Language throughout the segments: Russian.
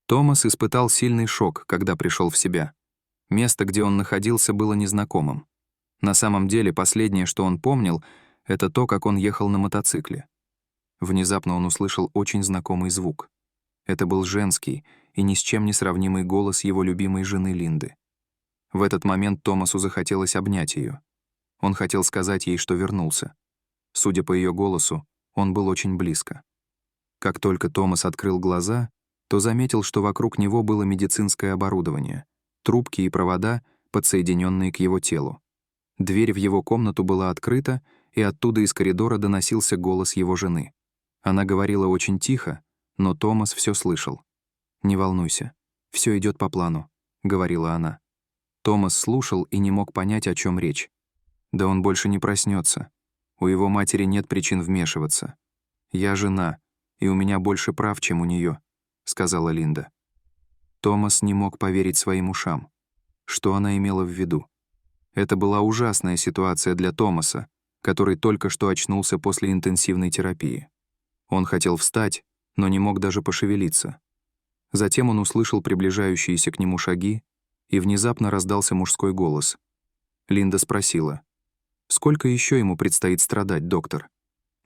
Томас испытал сильный шок, когда пришел в себя. Место, где он находился, было незнакомым. На самом деле, последнее, что он помнил, это то, как он ехал на мотоцикле. Внезапно он услышал очень знакомый звук. Это был женский и ни с чем не сравнимый голос его любимой жены Линды. В этот момент Томасу захотелось обнять ее. Он хотел сказать ей, что вернулся. Судя по ее голосу, он был очень близко. Как только Томас открыл глаза, то заметил, что вокруг него было медицинское оборудование, трубки и провода, подсоединенные к его телу. Дверь в его комнату была открыта, и оттуда из коридора доносился голос его жены. Она говорила очень тихо, но Томас все слышал. «Не волнуйся, все идет по плану», — говорила она. Томас слушал и не мог понять, о чем речь. Да он больше не проснется. У его матери нет причин вмешиваться. «Я жена, и у меня больше прав, чем у нее», — сказала Линда. Томас не мог поверить своим ушам. Что она имела в виду? Это была ужасная ситуация для Томаса, который только что очнулся после интенсивной терапии. Он хотел встать, но не мог даже пошевелиться. Затем он услышал приближающиеся к нему шаги, и внезапно раздался мужской голос. Линда спросила: «Сколько еще ему предстоит страдать, доктор?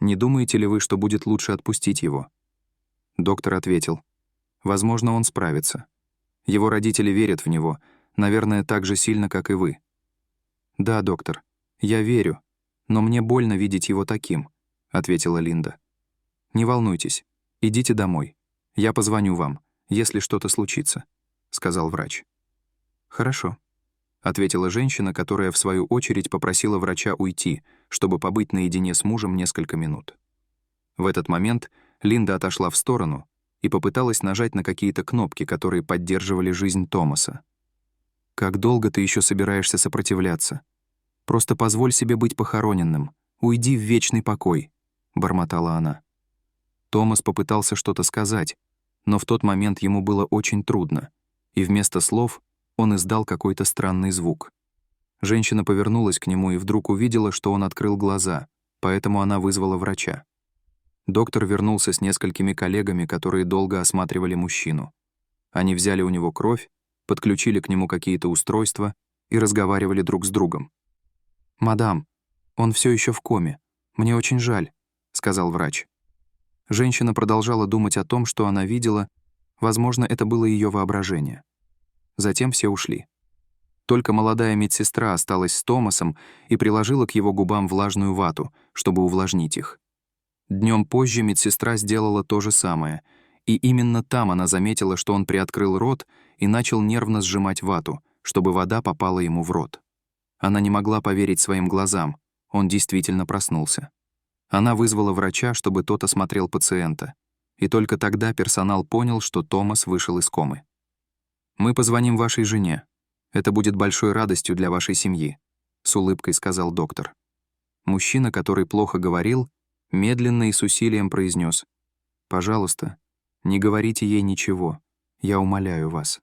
Не думаете ли вы, что будет лучше отпустить его?» Доктор ответил: «Возможно, он справится. Его родители верят в него, наверное, так же сильно, как и вы». «Да, доктор, я верю, но мне больно видеть его таким», — ответила Линда. «Не волнуйтесь, идите домой. Я позвоню вам, если что-то случится», — сказал врач. «Хорошо», — ответила женщина, которая, в свою очередь, попросила врача уйти, чтобы побыть наедине с мужем несколько минут. В этот момент Линда отошла в сторону и попыталась нажать на какие-то кнопки, которые поддерживали жизнь Томаса. «Как долго ты еще собираешься сопротивляться? Просто позволь себе быть похороненным. Уйди в вечный покой», — бормотала она. Томас попытался что-то сказать, но в тот момент ему было очень трудно, и вместо слов он издал какой-то странный звук. Женщина повернулась к нему и вдруг увидела, что он открыл глаза, поэтому она вызвала врача. Доктор вернулся с несколькими коллегами, которые долго осматривали мужчину. Они взяли у него кровь, подключили к нему какие-то устройства и разговаривали друг с другом. «Мадам, он все еще в коме. Мне очень жаль», — сказал врач. Женщина продолжала думать о том, что она видела. Возможно, это было ее воображение. Затем все ушли. Только молодая медсестра осталась с Томасом и приложила к его губам влажную вату, чтобы увлажнить их. Днем позже медсестра сделала то же самое, и именно там она заметила, что он приоткрыл рот и начал нервно сжимать вату, чтобы вода попала ему в рот. Она не могла поверить своим глазам, он действительно проснулся. Она вызвала врача, чтобы тот осмотрел пациента, и только тогда персонал понял, что Томас вышел из комы. «Мы позвоним вашей жене. Это будет большой радостью для вашей семьи», — с улыбкой сказал доктор. Мужчина, который плохо говорил, медленно и с усилием произнес: «Пожалуйста, не говорите ей ничего. Я умоляю вас».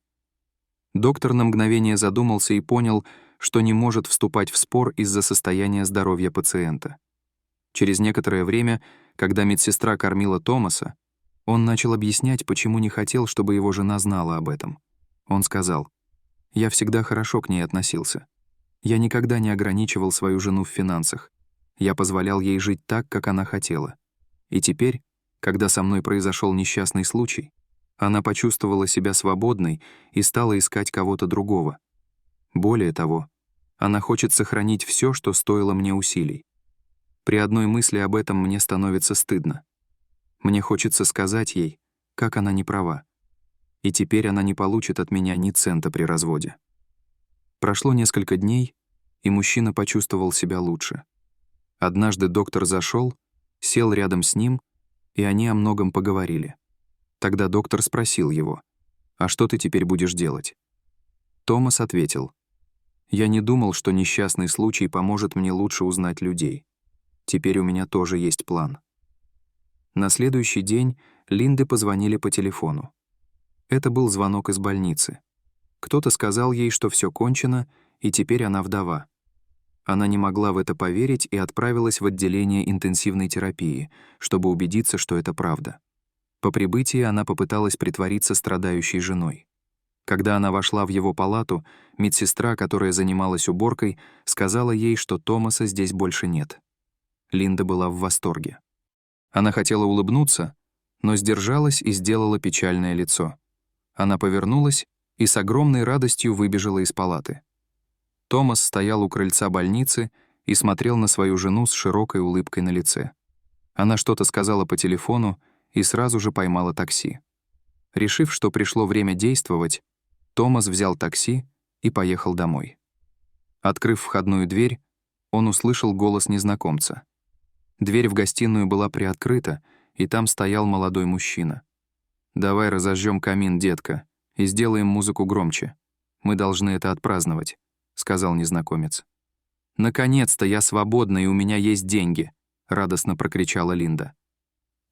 Доктор на мгновение задумался и понял, что не может вступать в спор из-за состояния здоровья пациента. Через некоторое время, когда медсестра кормила Томаса, он начал объяснять, почему не хотел, чтобы его жена знала об этом. Он сказал: «Я всегда хорошо к ней относился. Я никогда не ограничивал свою жену в финансах. Я позволял ей жить так, как она хотела. И теперь, когда со мной произошел несчастный случай, она почувствовала себя свободной и стала искать кого-то другого. Более того, она хочет сохранить все, что стоило мне усилий. При одной мысли об этом мне становится стыдно. Мне хочется сказать ей, как она не права. И теперь она не получит от меня ни цента при разводе». Прошло несколько дней, и мужчина почувствовал себя лучше. Однажды доктор зашел, сел рядом с ним, и они о многом поговорили. Тогда доктор спросил его: «А что ты теперь будешь делать?» Томас ответил: «Я не думал, что несчастный случай поможет мне лучше узнать людей. Теперь у меня тоже есть план». На следующий день Линде позвонили по телефону. Это был звонок из больницы. Кто-то сказал ей, что все кончено, и теперь она вдова. Она не могла в это поверить и отправилась в отделение интенсивной терапии, чтобы убедиться, что это правда. По прибытии она попыталась притвориться страдающей женой. Когда она вошла в его палату, медсестра, которая занималась уборкой, сказала ей, что Томаса здесь больше нет. Линда была в восторге. Она хотела улыбнуться, но сдержалась и сделала печальное лицо. Она повернулась и с огромной радостью выбежала из палаты. Томас стоял у крыльца больницы и смотрел на свою жену с широкой улыбкой на лице. Она что-то сказала по телефону и сразу же поймала такси. Решив, что пришло время действовать, Томас взял такси и поехал домой. Открыв входную дверь, он услышал голос незнакомца. Дверь в гостиную была приоткрыта, и там стоял молодой мужчина. «Давай разожжем камин, детка, и сделаем музыку громче. Мы должны это отпраздновать», — сказал незнакомец. «Наконец-то я свободна, и у меня есть деньги», — радостно прокричала Линда.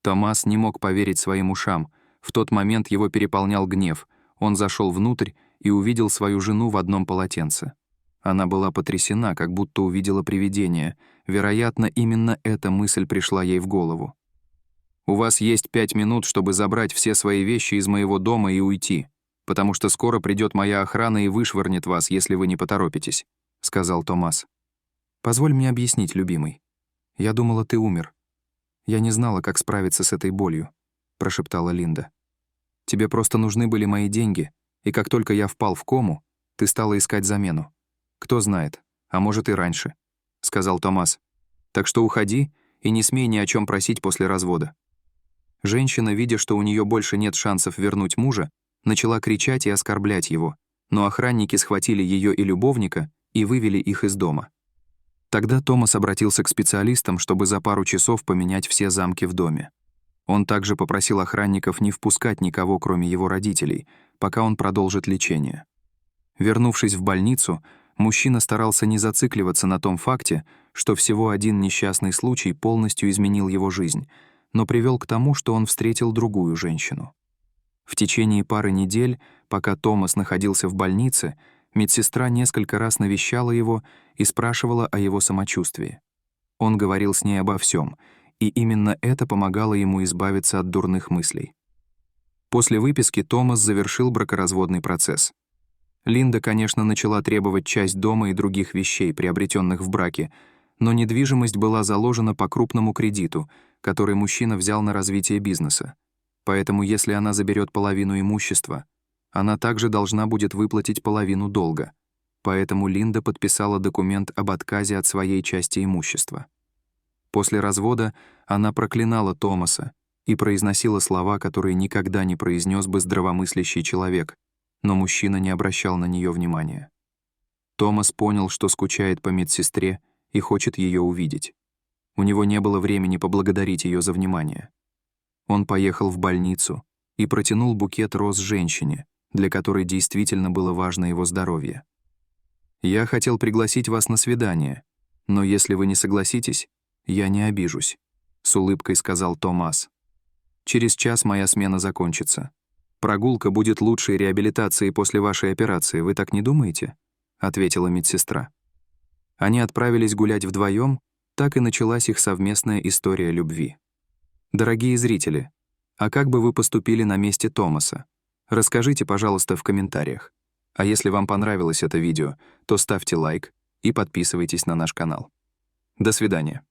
Томас не мог поверить своим ушам. В тот момент его переполнял гнев. Он зашел внутрь и увидел свою жену в одном полотенце. Она была потрясена, как будто увидела привидение. Вероятно, именно эта мысль пришла ей в голову. «У вас есть 5 минут, чтобы забрать все свои вещи из моего дома и уйти, потому что скоро придет моя охрана и вышвырнет вас, если вы не поторопитесь», — сказал Томас. «Позволь мне объяснить, любимый. Я думала, ты умер. Я не знала, как справиться с этой болью», — прошептала Линда. «Тебе просто нужны были мои деньги, и как только я впал в кому, ты стала искать замену. Кто знает, а может и раньше», — сказал Томас. «Так что уходи и не смей ни о чем просить после развода». Женщина, видя, что у нее больше нет шансов вернуть мужа, начала кричать и оскорблять его, но охранники схватили ее и любовника и вывели их из дома. Тогда Томас обратился к специалистам, чтобы за пару часов поменять все замки в доме. Он также попросил охранников не впускать никого, кроме его родителей, пока он продолжит лечение. Вернувшись в больницу, мужчина старался не зацикливаться на том факте, что всего один несчастный случай полностью изменил его жизнь, но привел к тому, что он встретил другую женщину. В течение пары недель, пока Томас находился в больнице, медсестра несколько раз навещала его и спрашивала о его самочувствии. Он говорил с ней обо всем, и именно это помогало ему избавиться от дурных мыслей. После выписки Томас завершил бракоразводный процесс. Линда, конечно, начала требовать часть дома и других вещей, приобретенных в браке, но недвижимость была заложена по крупному кредиту, который мужчина взял на развитие бизнеса. Поэтому если она заберет половину имущества, она также должна будет выплатить половину долга. Поэтому Линда подписала документ об отказе от своей части имущества. После развода она проклинала Томаса и произносила слова, которые никогда не произнес бы здравомыслящий человек, но мужчина не обращал на нее внимания. Томас понял, что скучает по медсестре и хочет ее увидеть. У него не было времени поблагодарить ее за внимание. Он поехал в больницу и протянул букет роз женщине, для которой действительно было важно его здоровье. «Я хотел пригласить вас на свидание, но если вы не согласитесь, я не обижусь», — с улыбкой сказал Томас. «Через час моя смена закончится. Прогулка будет лучшей реабилитацией после вашей операции, вы так не думаете?» — ответила медсестра. Они отправились гулять вдвоем, так и началась их совместная история любви. Дорогие зрители, а как бы вы поступили на месте Томаса? Расскажите, пожалуйста, в комментариях. А если вам понравилось это видео, то ставьте лайк и подписывайтесь на наш канал. До свидания.